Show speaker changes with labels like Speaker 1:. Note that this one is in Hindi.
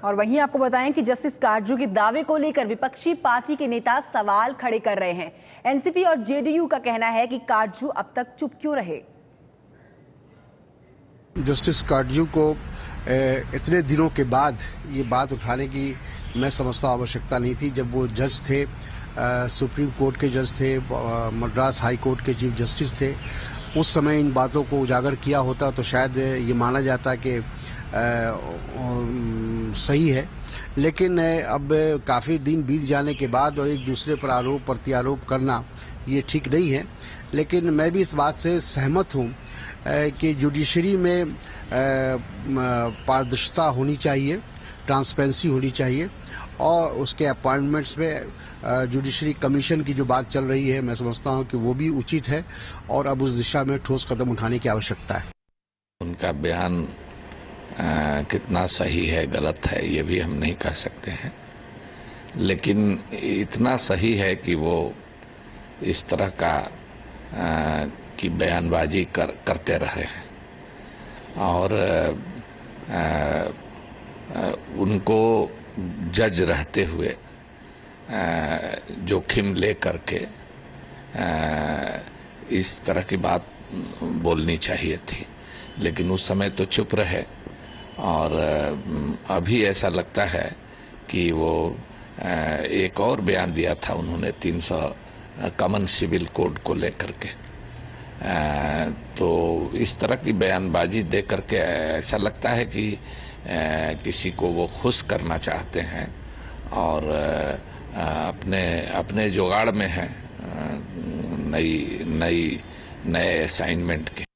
Speaker 1: और वहीं आपको बताएं कि जस्टिस काटजू के दावे को लेकर विपक्षी पार्टी के नेता सवाल खड़े कर रहे हैं। एनसीपी और जेडीयू का कहना है कि काटजू अब तक चुप क्यों रहे।
Speaker 2: जस्टिस काटजू को इतने दिनों के बाद ये बात उठाने की मैं समझता आवश्यकता नहीं थी। जब वो जज थे, सुप्रीम कोर्ट के जज थे, मद्रास हाई कोर्ट के चीफ जस्टिस थे, उस समय इन बातों को उजागर किया होता तो शायद ये माना जाता कि सही है। लेकिन अब काफ़ी दिन बीत जाने के बाद और एक दूसरे पर आरोप प्रत्यारोप करना ये ठीक नहीं है। लेकिन मैं भी इस बात से सहमत हूँ कि जुडिशरी में पारदर्शिता होनी चाहिए, ट्रांसपेरेंसी होनी चाहिए और उसके अपॉइंटमेंट्स में जुडिशरी कमीशन की जो बात चल रही है, मैं समझता हूं कि वो भी उचित है और अब उस दिशा में ठोस कदम उठाने की आवश्यकता है।
Speaker 3: उनका बयान कितना सही है गलत है ये भी हम नहीं कह सकते हैं, लेकिन इतना सही है कि वो इस तरह का की बयानबाजी करते रहे हैं और उनको जज रहते हुए जोखिम ले करके इस तरह की बात बोलनी चाहिए थी, लेकिन उस समय तो चुप रहे। और अभी ऐसा लगता है कि वो एक और बयान दिया था उन्होंने 300 कॉमन सिविल कोड को लेकर के, तो इस तरह की बयानबाजी दे करके ऐसा लगता है कि किसी को वो खुश करना चाहते हैं और अपने जुगाड़ में हैं नए असाइनमेंट के।